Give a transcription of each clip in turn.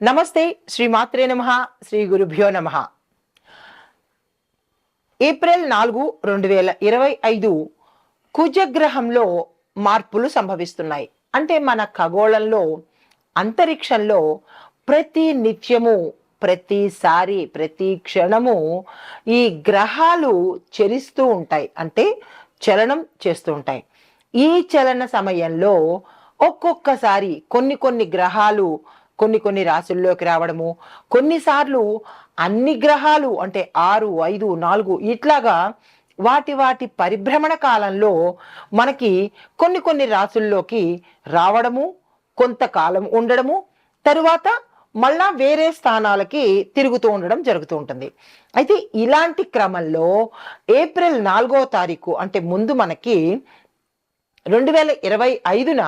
నమస్తే. శ్రీమాత్రే నమః. శ్రీ గురుభ్యో నమః. ఏప్రిల్ 4, 2025 కుజగ్రహంలో మార్పులు సంభవిస్తున్నాయి. అంటే మన ఖగోళంలో, అంతరిక్షంలో ప్రతి నిత్యము, ప్రతిసారి, ప్రతి క్షణము ఈ గ్రహాలు చరిస్తూ ఉంటాయి. అంటే చలనం చేస్తూ ఉంటాయి. ఈ చలన సమయంలో ఒక్కొక్కసారి కొన్ని గ్రహాలు కొన్ని రాశుల్లోకి రావడము, కొన్నిసార్లు అన్ని గ్రహాలు అంటే 6, 5, 4 ఇట్లాగా వాటి పరిభ్రమణ కాలంలో మనకి కొన్ని రాశుల్లోకి రావడము, కొంతకాలం ఉండడము, తరువాత మళ్ళా వేరే స్థానాలకి తిరుగుతూ ఉండడం జరుగుతూ ఉంటుంది. అయితే ఇలాంటి క్రమంలో ఏప్రిల్ 4వ తారీఖు అంటే ముందు మనకి 2025న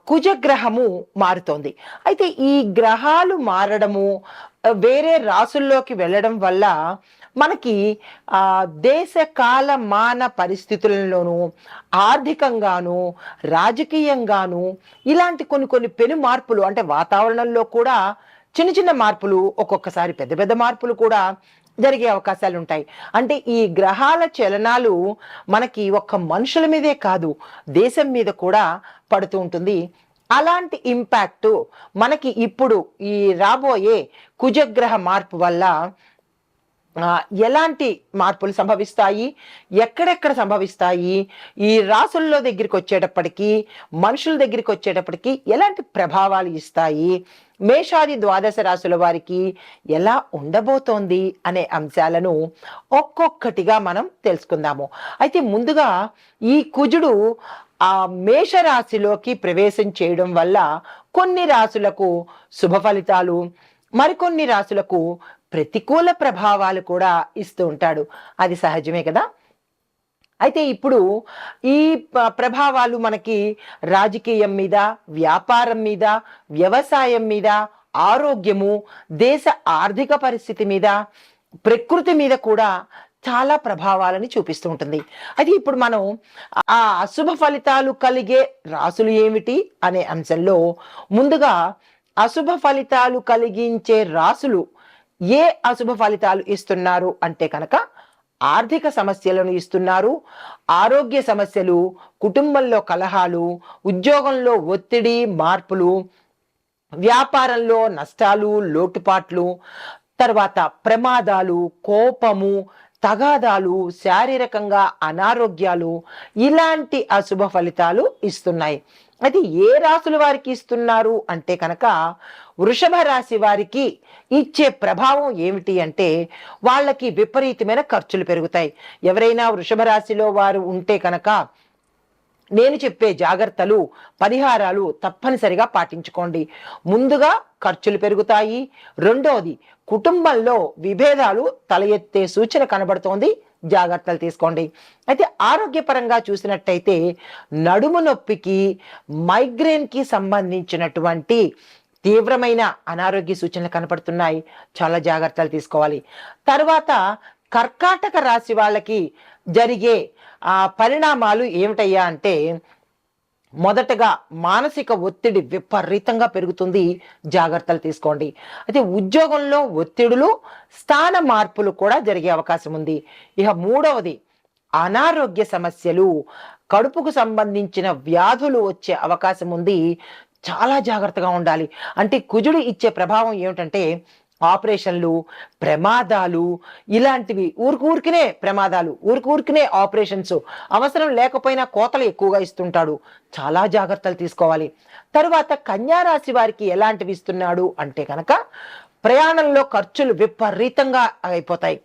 కుజగ్రహము మారుతోంది. అయితే ఈ గ్రహాలు మారడము, వేరే రాసుల్లోకి వెళ్ళడం వల్ల మనకి దేశ కాల మాన పరిస్థితులలోనూ, ఆర్థికంగాను, రాజకీయంగాను ఇలాంటి కొన్ని పెను మార్పులు, అంటే వాతావరణంలో కూడా చిన్న మార్పులు, ఒక్కొక్కసారి పెద్ద మార్పులు కూడా జరిగే అవకాశాలు ఉంటాయి. అంటే ఈ గ్రహాల చలనాలు మనకి ఒక్క మనుషుల మీదే కాదు, దేశం మీద కూడా పడుతూ ఉంటుంది. అలాంటి ఇంపాక్ట్ మనకి ఇప్పుడు ఈ రాబోయే కుజగ్రహ మార్పు వల్ల ఎలాంటి మార్పులు సంభవిస్తాయి, ఎక్కడెక్కడ సంభవిస్తాయి, ఈ రాసుల్లో దగ్గరికి వచ్చేటప్పటికి, మనుషుల దగ్గరికి వచ్చేటప్పటికి ఎలాంటి ప్రభావాలు ఇస్తాయి, మేషాది ద్వాదశ రాశుల వారికి ఎలా ఉండబోతోంది అనే అంశాలను ఒక్కొక్కటిగా మనం తెలుసుకుందాము. అయితే ముందుగా ఈ కుజుడు ఆ మేషరాశిలోకి ప్రవేశం చేయడం వల్ల కొన్ని రాశులకు శుభ ఫలితాలు, మరికొన్ని రాశులకు ప్రతికూల ప్రభావాలు కూడా ఇస్తూ ఉంటాడు. అది సహజమే కదా. అయితే ఇప్పుడు ఈ ప్రభావాలు మనకి రాజకీయం మీద, వ్యాపారం మీద, వ్యవసాయం మీద, ఆరోగ్యము, దేశ ఆర్థిక పరిస్థితి మీద, ప్రకృతి మీద కూడా చాలా ప్రభావాలని చూపిస్తూ ఉంటుంది. అది ఇప్పుడు మనం ఆ అశుభ ఫలితాలు కలిగే రాసులు ఏమిటి అనే అంశంలో ముందుగా అశుభ ఫలితాలు కలిగించే రాసులు ఏ అశుభ ఫలితాలు ఇస్తున్నారు అంటే కనుక ఆర్థిక సమస్యలను ఇస్తున్నారు, ఆరోగ్య సమస్యలు, కుటుంబంలో కలహాలు, ఉద్యోగంలో ఒత్తిడి, మార్పులు, వ్యాపారంలో నష్టాలు, లోటుపాట్లు, తర్వాత ప్రమాదాలు, కోపము, తగాదాలు, శారీరకంగా అనారోగ్యాలు, ఇలాంటి అశుభ ఫలితాలు ఇస్తున్నాయి. అది ఏ రాశుల వారికి ఇస్తున్నారు అంటే కనుక వృషభ రాశి వారికి ఇచ్చే ప్రభావం ఏమిటి అంటే వాళ్ళకి విపరీతమైన ఖర్చులు పెరుగుతాయి. ఎవరైనా వృషభ రాశిలో వారు ఉంటే కనుక నేను చెప్పే జాగ్రత్తలు, పరిహారాలు తప్పనిసరిగా పాటించుకోండి. ముందుగా ఖర్చులు పెరుగుతాయి. రెండోది, కుటుంబంలో విభేదాలు తల ఎత్తే సూచన కనబడుతోంది, జాగ్రత్తలు తీసుకోండి. అయితే ఆరోగ్యపరంగా చూసినట్టయితే నడుము నొప్పికి, మైగ్రేన్కి సంబంధించినటువంటి తీవ్రమైన అనారోగ్య సూచనలు కనపడుతున్నాయి, చాలా జాగ్రత్తలు తీసుకోవాలి. తర్వాత కర్కాటక రాశి వాళ్ళకి జరిగే పరిణామాలు ఏమిటయ్యా అంటే మొదటగా మానసిక ఒత్తిడి విపరీతంగా పెరుగుతుంది, జాగ్రత్తలు తీసుకోండి. అయితే ఉద్యోగంలో ఒత్తిడులు, స్థాన మార్పులు కూడా జరిగే అవకాశం ఉంది. ఇక మూడవది, అనారోగ్య సమస్యలు, కడుపుకు సంబంధించిన వ్యాధులు వచ్చే అవకాశం ఉంది, చాలా జాగ్రత్తగా ఉండాలి. అంటే కుజుడు ఇచ్చే ప్రభావం ఏమిటంటే ఆపరేషన్లు, ప్రమాదాలు, ఇలాంటివి ఊరికినే ప్రమాదాలు, ఊరికినే ఆపరేషన్స్, అవసరం లేకపోయినా కోతలు ఎక్కువగా ఇస్తుంటాడు, చాలా జాగ్రత్తలు తీసుకోవాలి. తరువాత కన్యా రాశి వారికి ఎలాంటివి ఇస్తున్నాడు అంటే కనుక ప్రయాణంలో ఖర్చులు విపరీతంగా అయిపోతాయి.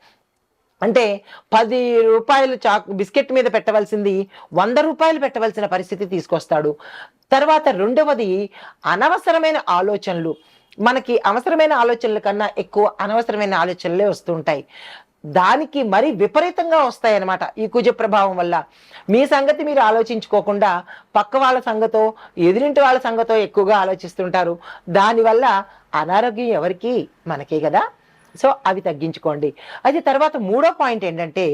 అంటే 10 రూపాయలు బిస్కెట్ మీద పెట్టవలసింది 100 రూపాయలు పెట్టవలసిన పరిస్థితి తీసుకొస్తాడు. తర్వాత రెండవది, అనవసరమైన ఆలోచనలు, మనకి అవసరమైన ఆలోచనల కన్నా ఎక్కువ అనవసరమైన ఆలోచనలే వస్తుంటాయి. దానికి మరి విపరీతంగా వస్తాయి అన్నమాట ఈ కుజ ప్రభావం వల్ల. మీ సంగతి మీరు ఆలోచించుకోకుండా పక్క వాళ్ళ సంగతో, ఎదురింటి వాళ్ళ సంగతో ఎక్కువగా ఆలోచిస్తుంటారు. దానివల్ల అనారోగ్యం ఎవరికి? మనకే కదా. సో అవి తగ్గించుకోండి. అయితే తర్వాత మూడో పాయింట్ ఏంటంటే,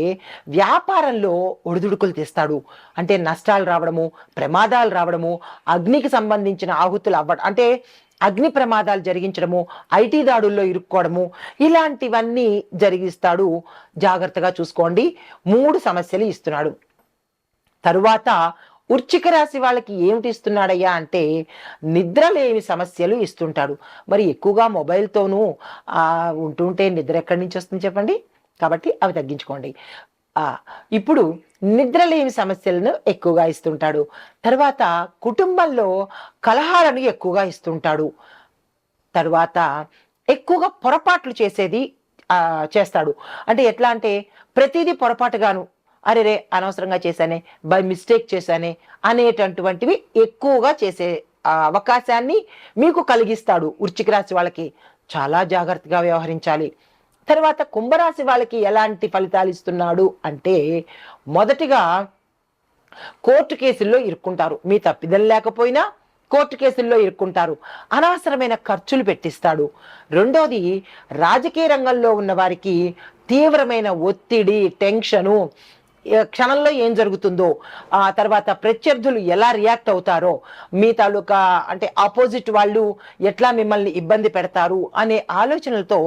వ్యాపారంలో ఒడిదుడుకులు తెస్తాడు. అంటే నష్టాలు రావడము, ప్రమాదాలు రావడము, అగ్నికి సంబంధించిన ఆహుతులు అంటే అగ్ని ప్రమాదాలు జరిగించడము, ఐటీ దాడుల్లో ఇరుక్కోవడము, ఇలాంటివన్నీ జరిగిస్తాడు. జాగ్రత్తగా చూసుకోండి. 3 సమస్యలు ఇస్తున్నాడు. తరువాత వృశ్చిక రాశి వాళ్ళకి ఏమిటి ఇస్తున్నాడయ్యా అంటే, నిద్రలేని సమస్యలు ఇస్తుంటాడు. మరి ఎక్కువగా మొబైల్తోనూ ఉంటుంటే నిద్ర ఎక్కడి నుంచి వస్తుంది చెప్పండి? కాబట్టి అవి తగ్గించుకోండి. ఇప్పుడు నిద్రలేని సమస్యలను ఎక్కువగా ఇస్తుంటాడు. తర్వాత కుటుంబంలో కలహాలను ఎక్కువగా ఇస్తుంటాడు. తర్వాత ఎక్కువగా పొరపాట్లు చేస్తాడు. అంటే ఎట్లా అంటే ప్రతిదీ పొరపాటుగాను, అరే అనవసరంగా చేశానే, బై మిస్టేక్ చేశానే అనేటటువంటివి ఎక్కువగా చేసే అవకాశాన్ని మీకు కలిగిస్తాడు. వృశ్చిక రాశి వాళ్ళకి చాలా జాగ్రత్తగా వ్యవహరించాలి. తర్వాత కుంభరాశి వాళ్ళకి ఎలాంటి ఫలితాలు ఇస్తున్నాడు అంటే, మొదటిగా కోర్టు కేసుల్లో ఇరుక్కుంటారు. మీ తప్పిదం లేకపోయినా కోర్టు కేసుల్లో ఇరుక్కుంటారు. అనవసరమైన ఖర్చులు పెట్టిస్తాడు. రెండోది, రాజకీయ రంగంలో ఉన్న వారికి తీవ్రమైన ఒత్తిడి, టెన్షను, క్షణంలో ఏం జరుగుతుందో, ఆ తర్వాత ప్రత్యర్థులు ఎలా రియాక్ట్ అవుతారో, మీ తాలూకా అంటే ఆపోజిట్ వాళ్ళు ఎట్లా మిమ్మల్ని ఇబ్బంది పెడతారు అనే ఆలోచనలతో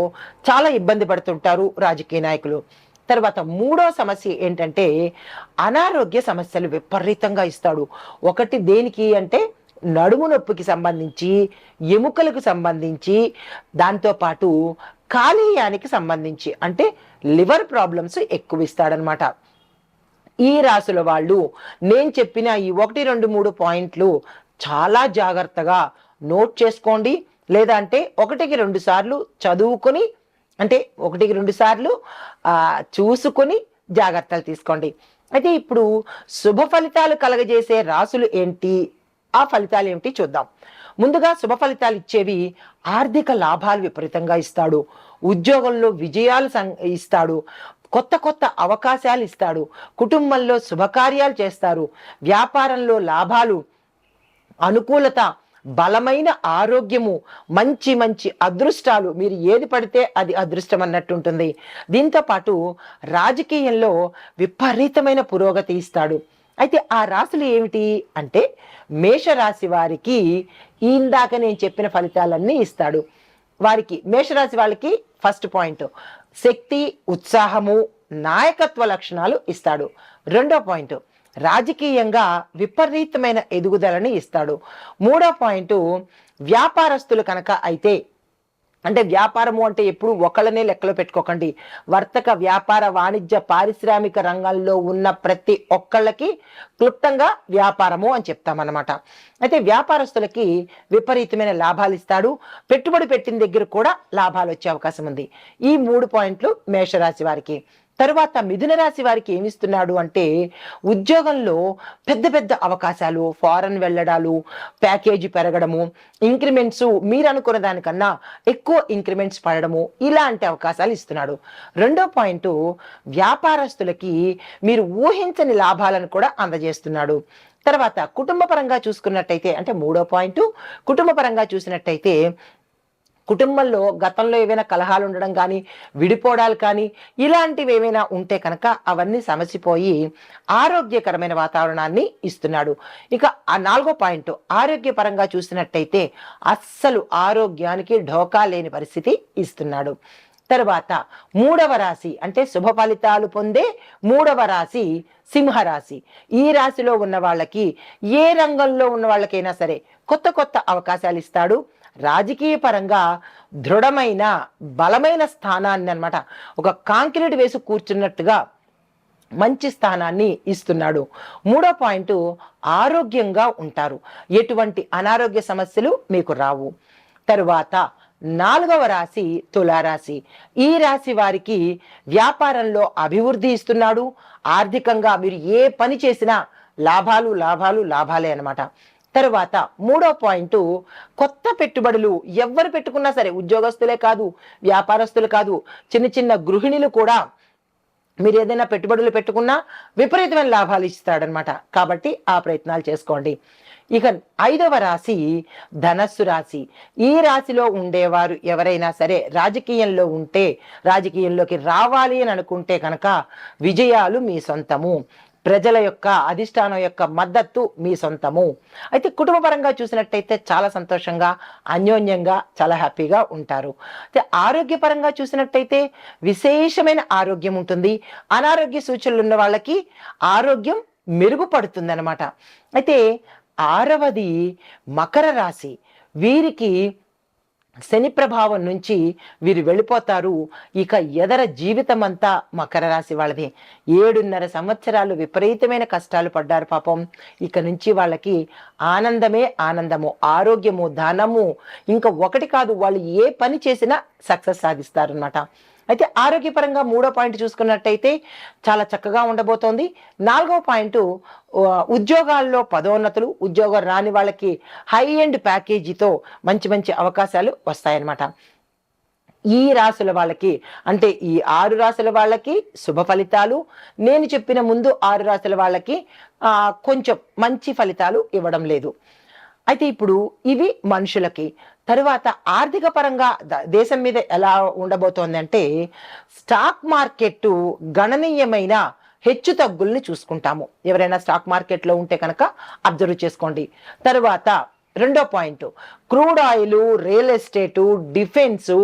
చాలా ఇబ్బంది పడుతుంటారు రాజకీయ నాయకులు. తర్వాత మూడో సమస్య ఏంటంటే, అనారోగ్య సమస్యలు విపరీతంగా ఇస్తాడు. ఒకటి దేనికి అంటే నడుము నొప్పికి సంబంధించి, ఎముకలకు సంబంధించి, దాంతోపాటు కాలేయానికి సంబంధించి అంటే లివర్ ప్రాబ్లమ్స్ ఎక్కువ ఇస్తాడనమాట. ఈ రాశుల వాళ్ళు నేను చెప్పిన ఈ 1, 2, 3 పాయింట్లు చాలా జాగ్రత్తగా నోట్ చేసుకోండి. లేదా అంటే 1కి 2 సార్లు చదువుకొని, అంటే 1కి 2 సార్లు చూసుకొని జాగ్రత్తలు తీసుకోండి. అయితే ఇప్పుడు శుభ ఫలితాలు కలగజేసే రాశులు ఏంటి, ఆ ఫలితాలు ఏమిటి చూద్దాం. ముందుగా శుభ ఫలితాలు ఇచ్చేవి, ఆర్థిక లాభాలు విపరీతంగా ఇస్తాడు. ఉద్యోగంలో విజయాలు ఇస్తాడు. కొత్త కొత్త అవకాశాలు ఇస్తాడు. కుటుంబంలో శుభకార్యాలు చేస్తారు. వ్యాపారంలో లాభాలు, అనుకూలత, బలమైన ఆరోగ్యము, మంచి మంచి అదృష్టాలు, మీరు ఏది పడితే అది అదృష్టం అన్నట్టు ఉంటుంది. దీంతో పాటు రాజకీయంలో విపరీతమైన పురోగతి ఇస్తాడు. అయితే ఆ రాశులు ఏమిటి అంటే, మేషరాశి వారికి ఇందాక నేను చెప్పిన ఫలితాలన్నీ ఇస్తాడు. వారికి మేషరాశి వాళ్ళకి ఫస్ట్ పాయింట్ శక్తి, ఉత్సాహము, నాయకత్వ లక్షణాలు ఇస్తాడు. రెండో పాయింట్ రాజకీయంగా విపరీతమైన ఎదుగుదలని ఇస్తాడు. మూడో పాయింట్ వ్యాపారస్తులు కనుక అయితే, అంటే వ్యాపారము అంటే ఎప్పుడు ఒకళ్ళనే లెక్కలో పెట్టుకోకండి. వర్తక, వ్యాపార, వాణిజ్య, పారిశ్రామిక రంగంలో ఉన్న ప్రతి ఒక్కళ్ళకి క్లుప్తంగా వ్యాపారము అని చెప్తామన్నమాట. అయితే వ్యాపారస్తులకి విపరీతమైన లాభాలు ఇస్తాడు. పెట్టుబడి పెట్టిన దగ్గర కూడా లాభాలు వచ్చే అవకాశం ఉంది. ఈ 3 పాయింట్లు మేషరాశి వారికి. తరువాత మిథున రాశి వారికి ఏమిస్తున్నాడు అంటే, ఉద్యోగంలో పెద్ద పెద్ద అవకాశాలు, ఫారెన్ వెళ్ళడాలు, ప్యాకేజీ పెరగడము, ఇంక్రిమెంట్స్ మీరు అనుకున్న దానికన్నా ఎక్కువ ఇంక్రిమెంట్స్ పడడము, ఇలాంటి అవకాశాలు ఇస్తున్నాడు. రెండో పాయింట్ వ్యాపారస్తులకి మీరు ఊహించని లాభాలను కూడా అందజేస్తున్నాడు. తర్వాత కుటుంబ పరంగా చూసుకున్నట్టయితే, అంటే మూడో పాయింట్ కుటుంబ పరంగా చూసినట్టయితే, కుటుంబంలో గతంలో ఏవైనా కలహాలు ఉండడం కానీ, విడిపోవడాలు కానీ, ఇలాంటివి ఏమైనా ఉంటే కనుక అవన్నీ సమసిపోయి ఆరోగ్యకరమైన వాతావరణాన్ని ఇస్తున్నాడు. ఇక ఆ 4వ పాయింట్ ఆరోగ్యపరంగా చూసినట్టయితే అస్సలు ఆరోగ్యానికి ఢోకా లేని పరిస్థితి ఇస్తున్నాడు. తర్వాత 3వ రాశి అంటే శుభ ఫలితాలు పొందే 3వ రాశి సింహరాశి. ఈ రాశిలో ఉన్న వాళ్ళకి, ఏ రంగంలో ఉన్న వాళ్ళకైనా సరే కొత్త కొత్త అవకాశాలు ఇస్తాడు. రాజకీయ పరంగా దృఢమైన, బలమైన స్థానాన్ని అన్నమాట, ఒక కాంక్రీట్ వేసి కూర్చున్నట్టుగా మంచి స్థానాన్ని ఇస్తున్నాడు. మూడో పాయింట్ ఆరోగ్యంగా ఉంటారు. ఎటువంటి అనారోగ్య సమస్యలు మీకు రావు. తరువాత 4వ రాశి తులారాశి. ఈ రాశి వారికి వ్యాపారంలో అభివృద్ధి ఇస్తున్నాడు. ఆర్థికంగా మీరు ఏ పని చేసినా లాభాలు లాభాలు లాభాలే అన్నమాట. తరువాత 3వ పాయింట్ కొత్త పెట్టుబడులు ఎవరు పెట్టుకున్నా సరే, ఉద్యోగస్తులే కాదు, వ్యాపారస్తులు కాదు, చిన్న చిన్న గృహిణులు కూడా మీరు ఏదైనా పెట్టుబడులు పెట్టుకున్నా విపరీతమైన లాభాలు ఇస్తాడనమాట. కాబట్టి ఆ ప్రయత్నాలు చేసుకోండి. ఇక 5వ రాశి ధనస్సు రాశి. ఈ రాశిలో ఉండేవారు ఎవరైనా సరే రాజకీయంలో ఉంటే, రాజకీయంలోకి రావాలి అని అనుకుంటే కనుక విజయాలు మీ సొంతము, ప్రజల యొక్క అధిష్టానం యొక్క మద్దతు మీ సొంతము. అయితే కుటుంబపరంగా చూసినట్టయితే చాలా సంతోషంగా, అన్యోన్యంగా, చాలా హ్యాపీగా ఉంటారు. అయితే ఆరోగ్యపరంగా చూసినట్టయితే విశేషమైన ఆరోగ్యం ఉంటుంది. అనారోగ్య సూచనలు ఉన్న వాళ్ళకి ఆరోగ్యం మెరుగుపడుతుంది అన్నమాట. అయితే 6వది మకర రాశి. వీరికి శని ప్రభావం నుంచి వీరు వెళ్ళిపోతారు. ఇక ఎదర జీవితం అంతా మకర రాశి వాళ్ళది. 7.5 సంవత్సరాలు విపరీతమైన కష్టాలు పడ్డారు పాపం. ఇక నుంచి వాళ్ళకి ఆనందమే ఆనందము, ఆరోగ్యము, ధనము, ఇంకా ఒకటి కాదు, వాళ్ళు ఏ పని చేసినా సక్సెస్ సాధిస్తారు అన్నమాట. అయితే ఆరోగ్యపరంగా 3వ పాయింట్ చూసుకున్నట్టయితే చాలా చక్కగా ఉండబోతోంది. 4వ పాయింట్ ఉద్యోగాల్లో పదోన్నతులు, ఉద్యోగం రాని వాళ్ళకి హై ఎండ్ ప్యాకేజీతో మంచి మంచి అవకాశాలు వస్తాయన్నమాట. ఈ రాశుల వాళ్ళకి, అంటే ఈ 6 రాశుల వాళ్ళకి శుభ ఫలితాలు. నేను చెప్పిన ముందు 6 రాశుల వాళ్ళకి కొంచెం మంచి ఫలితాలు ఇవ్వడం లేదు. అయితే ఇప్పుడు ఇవి మనుషులకి. తరువాత ఆర్థిక పరంగా దేశం మీద ఎలా ఉండబోతోంది అంటే, స్టాక్ మార్కెట్ గణనీయమైన హెచ్చు తగ్గుల్ని చూసుకుంటాము. ఎవరైనా స్టాక్ మార్కెట్లో ఉంటే కనుక అబ్జర్వ్ చేసుకోండి. తరువాత 2వ point, crude oil, real estate, defence,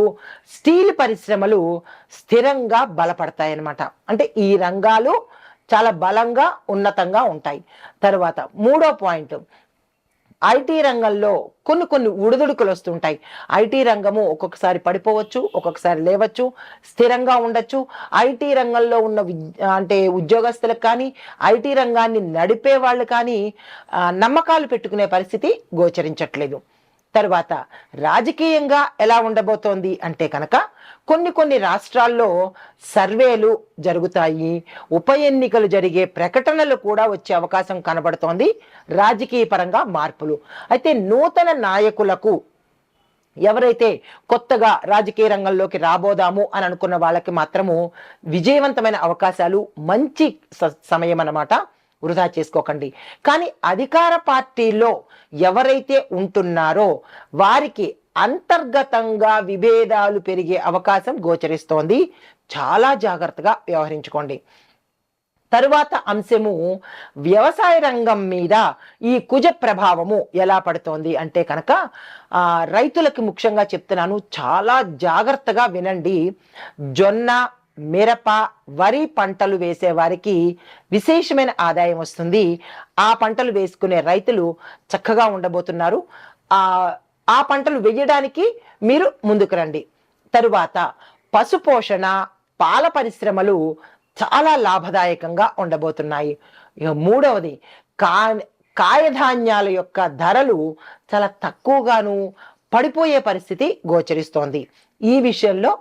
steel పరిశ్రమలు స్థిరంగా బలపడతాయన్నమాట. అంటే ఈ రంగాలు చాలా బలంగా ఉన్నతంగా ఉంటాయి. తరువాత 3వ పాయింట్, ఐటీ రంగంలో కొన్ని ఉడుదుడుకులు వస్తుంటాయి. ఐటీ రంగము ఒక్కొక్కసారి పడిపోవచ్చు, ఒక్కొక్కసారి లేవచ్చు, స్థిరంగా ఉండొచ్చు. ఐటీ రంగంలో ఉన్న అంటే ఉద్యోగస్తులకు కానీ, ఐటీ రంగాన్ని నడిపే వాళ్ళు కానీ నమ్మకాలు పెట్టుకునే పరిస్థితి గోచరించట్లేదు. తరువాత రాజకీయంగా ఎలా ఉండబోతోంది అంటే కనుక, కొన్ని రాష్ట్రాల్లో సర్వేలు జరుగుతాయి, ఉప ఎన్నికలు జరిగే ప్రకటనలు కూడా వచ్చే అవకాశం కనబడుతోంది. రాజకీయ పరంగా మార్పులు. అయితే నూతన నాయకులకు, ఎవరైతే కొత్తగా రాజకీయ రంగంలోకి రాబోదాము అని అనుకున్న వాళ్ళకి మాత్రము విజయవంతమైన అవకాశాలు, మంచి సమయం అన్నమాట. వృధా చేసుకోకండి. కానీ అధికార పార్టీలో ఎవరైతే ఉంటున్నారో వారికి అంతర్గతంగా విభేదాలు పెరిగే అవకాశం గోచరిస్తోంది. చాలా జాగ్రత్తగా వ్యవహరించుకోండి. తరువాత అంశము, వ్యవసాయ రంగం మీద ఈ కుజ ప్రభావము ఎలా పడుతోంది అంటే కనుక రైతులకి ముఖ్యంగా చెప్తున్నాను, చాలా జాగ్రత్తగా వినండి. జొన్న, మిరప, వరి పంటలు వేసే వారికి విశేషమైన ఆదాయం వస్తుంది. ఆ పంటలు వేసుకునే రైతులు చక్కగా ఉండబోతున్నారు. ఆ పంటలు వేయడానికి మీరు ముందుకు రండి. తరువాత పశుపోషణ, పాల పరిశ్రమలు చాలా లాభదాయకంగా ఉండబోతున్నాయి. ఇక 3వది, కాయధాన్యాల యొక్క ధరలు చాలా తక్కువగాను పడిపోయే పరిస్థితి గోచరిస్తోంది. ఈ విషయంలో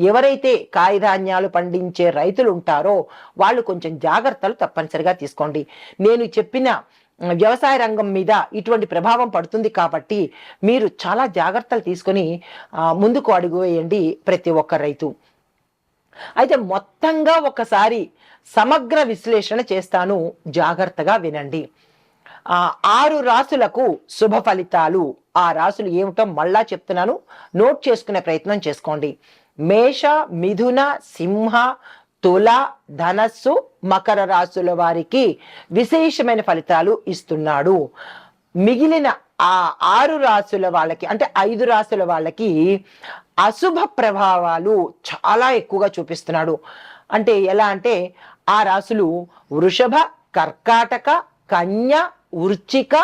ఎవరైతే కాయధాన్యాలు పండించే రైతులు ఉంటారో వాళ్ళు కొంచెం జాగ్రత్తలు తప్పనిసరిగా తీసుకోండి. నేను చెప్పిన వ్యవసాయ రంగం మీద ఇటువంటి ప్రభావం పడుతుంది కాబట్టి మీరు చాలా జాగ్రత్తలు తీసుకొని ముందుకు అడుగు వేయండి ప్రతి ఒక్క రైతు. అయితే మొత్తంగా ఒకసారి సమగ్ర విశ్లేషణ చేస్తాను, జాగ్రత్తగా వినండి. 6 రాశులకు శుభ ఫలితాలు. ఆ రాశులు ఏమిటో మళ్ళా చెప్తున్నాను, నోట్ చేసుకునే ప్రయత్నం చేసుకోండి. మేష, మిథున, సింహ, తుల, ధనస్సు, మకర రాశుల వారికి విశేషమైన ఫలితాలు ఇస్తున్నాడు. మిగిలిన ఆ 6 రాశుల వాళ్ళకి, అంటే 5 రాశుల వాళ్ళకి అశుభ ప్రభావాలు చాలా ఎక్కువగా చూపిస్తున్నాడు. అంటే ఎలా అంటే, ఆ రాశులు వృషభ, కర్కాటక, కన్య, వృశ్చిక,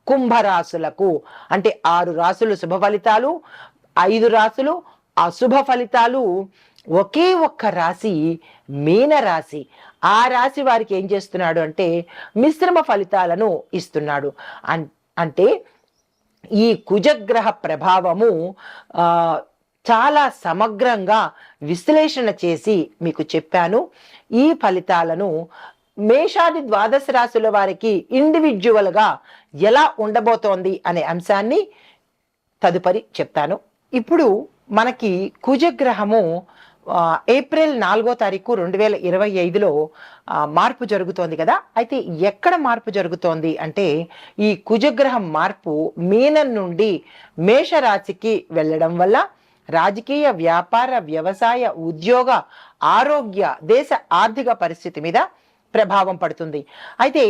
కుంభరాశులకు, అంటే 6 రాశులు శుభ ఫలితాలు, 5 రాశులు అశుభ ఫలితాలు. ఒకే ఒక్క రాశి మీనరాశి. ఆ రాశి వారికి ఏం చేస్తున్నాడు అంటే మిశ్రమ ఫలితాలను ఇస్తున్నాడు. అంటే ఈ కుజగ్రహ ప్రభావము చాలా సమగ్రంగా విశ్లేషణ చేసి మీకు చెప్పాను. ఈ ఫలితాలను మేషాది ద్వాదశ రాశుల వారికి ఇండివిజువల్గా ఎలా ఉండబోతోంది అనే అంశాన్ని తదుపరి చెప్తాను. ఇప్పుడు మనకి కుజగ్రహము ఏప్రిల్ 4వ తారీఖు 2025లో మార్పు జరుగుతోంది కదా. అయితే ఎక్కడ మార్పు జరుగుతోంది అంటే ఈ కుజగ్రహం మార్పు మీనం నుండి మేషరాశికి వెళ్ళడం వల్ల రాజకీయ, వ్యాపార, వ్యవసాయ, ఉద్యోగ, ఆరోగ్య, దేశ ఆర్థిక పరిస్థితి మీద ప్రభావం పడుతుంది. అయితే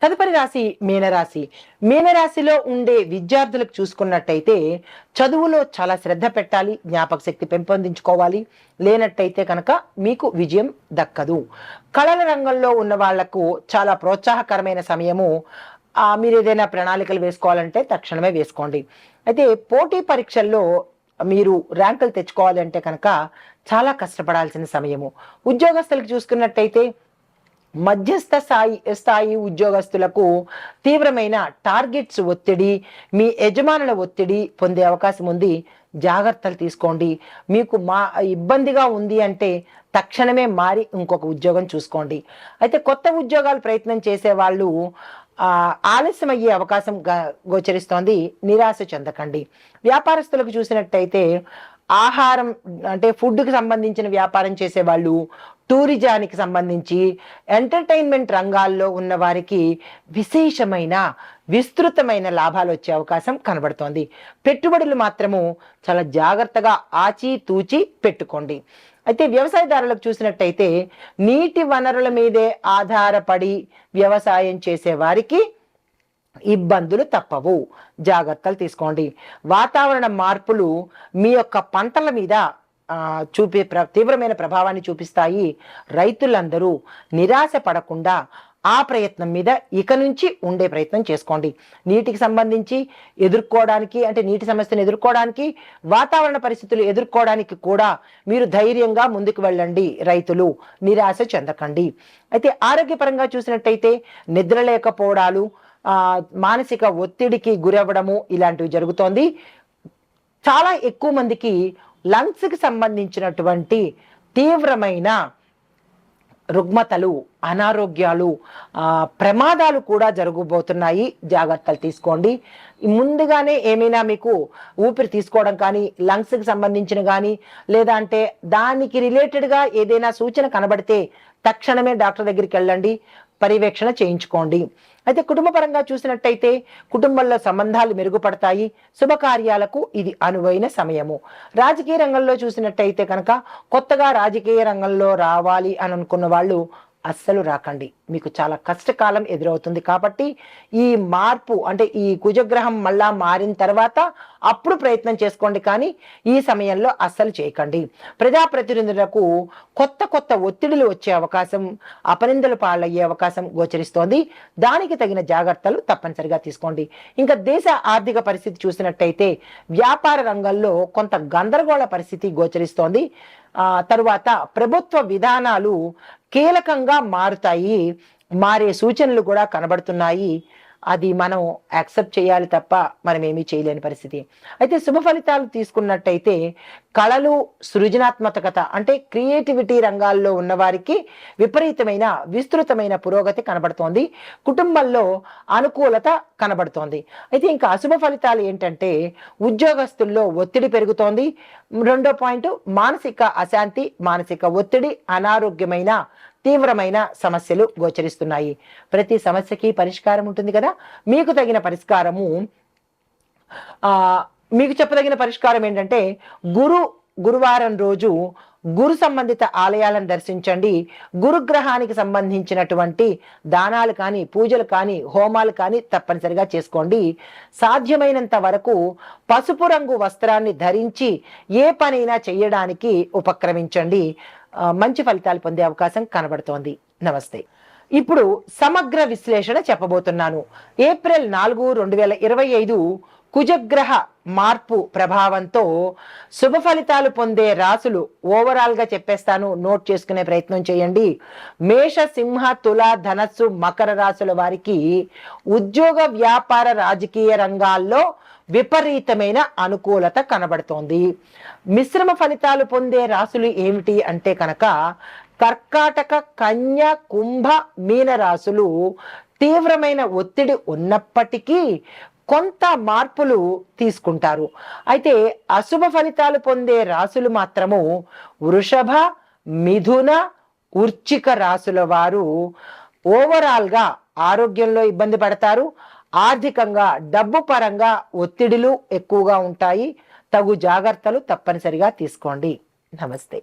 తదుపరి రాశి మీనరాశి. మీనరాశిలో ఉండే విద్యార్థులకు చూసుకున్నట్టయితే చదువులో చాలా శ్రద్ధ పెట్టాలి, జ్ఞాపక శక్తి పెంపొందించుకోవాలి. లేనట్టయితే కనుక మీకు విజయం దక్కదు. కళల రంగంలో ఉన్న వాళ్లకు చాలా ప్రోత్సాహకరమైన సమయము. మీరు ఏదైనా ప్రణాళికలు వేసుకోవాలంటే తక్షణమే వేసుకోండి. అయితే పోటీ పరీక్షల్లో మీరు ర్యాంకులు తెచ్చుకోవాలంటే కనుక చాలా కష్టపడాల్సిన సమయము. ఉద్యోగస్తులకు చూసుకున్నట్టయితే మధ్యస్థ స్థాయి ఉద్యోగస్తులకు తీవ్రమైన టార్గెట్స్ ఒత్తిడి, మీ యజమానుల ఒత్తిడి పొందే అవకాశం ఉంది. జాగ్రత్తలు తీసుకోండి. మీకు ఇబ్బందిగా ఉంది అంటే తక్షణమే మారి ఇంకొక ఉద్యోగం చూసుకోండి. అయితే కొత్త ఉద్యోగాలు ప్రయత్నం చేసే వాళ్ళు ఆలస్యమయ్యే అవకాశం గోచరిస్తోంది. నిరాశ చెందకండి. వ్యాపారస్తులకు చూసినట్టయితే ఆహారం అంటే ఫుడ్కి సంబంధించిన వ్యాపారం చేసేవాళ్ళు, టూరిజానికి సంబంధించి, ఎంటర్టైన్మెంట్ రంగాల్లో ఉన్న వారికి విశేషమైన విస్తృతమైన లాభాలు వచ్చే అవకాశం కనబడుతోంది. పెట్టుబడులు మాత్రము చాలా జాగ్రత్తగా ఆచితూచి పెట్టుకోండి. అయితే వ్యవసాయదారులకు చూసినట్టయితే నీటి వనరుల మీదే ఆధారపడి వ్యవసాయం చేసే వారికి ఇబ్బందులు తప్పవు. జాగ్రత్తలు తీసుకోండి. వాతావరణ మార్పులు మీ యొక్క పంటల మీద తీవ్రమైన ప్రభావాన్ని చూపిస్తాయి. రైతులందరూ నిరాశ పడకుండా ఆ ప్రయత్నం మీద ఇక నుంచి ఉండే ప్రయత్నం చేసుకోండి. నీటికి సంబంధించి ఎదుర్కోవడానికి అంటే నీటి సమస్యను ఎదుర్కోవడానికి, వాతావరణ పరిస్థితులు ఎదుర్కోవడానికి కూడా మీరు ధైర్యంగా ముందుకు వెళ్ళండి. రైతులు నిరాశ చెందకండి. అయితే ఆరోగ్యపరంగా చూసినట్టయితే నిద్ర లేకపోవడాలు, మానసిక ఒత్తిడికి గురవ్వడము ఇలాంటివి జరుగుతోంది. చాలా ఎక్కువ మందికి లంగ్స్కి సంబంధించినటువంటి తీవ్రమైన రుగ్మతలు, అనారోగ్యాలు, ప్రమాదాలు కూడా జరగబోతున్నాయి. జాగ్రత్తలు తీసుకోండి. ముందుగానే ఏమైనా మీకు ఊపిరి తీసుకోవడం కానీ, లంగ్స్కి సంబంధించిన కానీ, లేదా అంటే దానికి రిలేటెడ్గా ఏదైనా సూచన కనబడితే తక్షణమే డాక్టర్ దగ్గరికి వెళ్ళండి, పర్యవేక్షణ చేయించుకోండి. అయితే కుటుంబపరంగా చూసినట్టయితే కుటుంబంలో సంబంధాలు మెరుగుపడతాయి. శుభకార్యాలకు ఇది అనువైన సమయము. రాజకీయ రంగంలో చూసినట్టయితే కనుక కొత్తగా రాజకీయ రంగంలో రావాలి అని అనుకున్న వాళ్ళు అస్సలు రాకండి. మీకు చాలా కష్టకాలం ఎదురవుతుంది. కాబట్టి ఈ మార్పు అంటే ఈ కుజగ్రహం మళ్ళా మారిన తర్వాత అప్పుడు ప్రయత్నం చేసుకోండి, కానీ ఈ సమయంలో అస్సలు చేయకండి. ప్రజాప్రతినిధులకు కొత్త ఒత్తిడులు వచ్చే అవకాశం, అపనిందలు పాలయ్యే అవకాశం గోచరిస్తోంది. దానికి తగిన జాగ్రత్తలు తప్పనిసరిగా తీసుకోండి. ఇంకా దేశ ఆర్థిక పరిస్థితి చూసినట్టయితే వ్యాపార రంగంలో కొంత గందరగోళ పరిస్థితి గోచరిస్తోంది. తరువాత ప్రభుత్వ విధానాలు కీలకంగా మారే సూచనలు కూడా కనబడుతున్నాయి. అది మనం యాక్సెప్ట్ చేయాలి తప్ప మనం ఏమీ చేయలేని పరిస్థితి. అయితే శుభ ఫలితాలు తీసుకున్నట్టయితే కళలు, సృజనాత్మకత అంటే క్రియేటివిటీ రంగాల్లో ఉన్నవారికి విపరీతమైన విస్తృతమైన పురోగతి కనబడుతోంది. కుటుంబంలో అనుకూలత కనబడుతోంది. అయితే ఇంకా అశుభ ఫలితాలు ఏంటంటే ఉద్యోగస్తుల్లో ఒత్తిడి పెరుగుతోంది. రెండో పాయింట్ మానసిక అశాంతి, మానసిక ఒత్తిడి, అనారోగ్యమైన తీవ్రమైన సమస్యలు గోచరిస్తున్నాయి. ప్రతి సమస్యకి పరిష్కారం ఉంటుంది కదా. మీకు చెప్పదగిన పరిష్కారం ఏంటంటే గురువారం రోజు గురు సంబంధిత ఆలయాలను దర్శించండి. గురుగ్రహానికి సంబంధించినటువంటి దానాలు కానీ, పూజలు కానీ, హోమాలు కానీ తప్పనిసరిగా చేసుకోండి. సాధ్యమైనంత వరకు పసుపు రంగు వస్త్రాన్ని ధరించి ఏ పనైనా చేయడానికి ఉపక్రమించండి. మంచి ఫలితాలు పొందే అవకాశం కనబడుతోంది. నమస్తే. ఇప్పుడు సమగ్ర విశ్లేషణ చెప్పబోతున్నాను. ఏప్రిల్ 4, 2025 కుజగ్రహ మార్పు ప్రభావంతో శుభ ఫలితాలు పొందే రాసులు ఓవరాల్ గా చెప్పేస్తాను, నోట్ చేసుకునే ప్రయత్నం చేయండి. మేష, సింహ, తుల, ధనస్సు, మకర రాసుల వారికి ఉద్యోగ, వ్యాపార, రాజకీయ రంగాల్లో విపరీతమైన అనుకూలత కనబడుతోంది. మిశ్రమ ఫలితాలు పొందే రాసులు ఏమిటి అంటే కనుక కర్కాటక, కన్య, కుంభ, మీన రాసులు తీవ్రమైన ఒత్తిడి ఉన్నప్పటికీ కొంత మార్పులు తీసుకుంటారు. అయితే అశుభ ఫలితాలు పొందే రాసులు మాత్రము వృషభ, మిథున, వృశ్చిక రాసుల వారు ఓవరాల్గా ఆరోగ్యంలో ఇబ్బంది పడతారు. ఆర్థికంగా డబ్బు పరంగా ఒత్తిడిలు ఎక్కువగా ఉంటాయి. తగు జాగ్రత్తలు తప్పనిసరిగా తీసుకోండి. నమస్తే.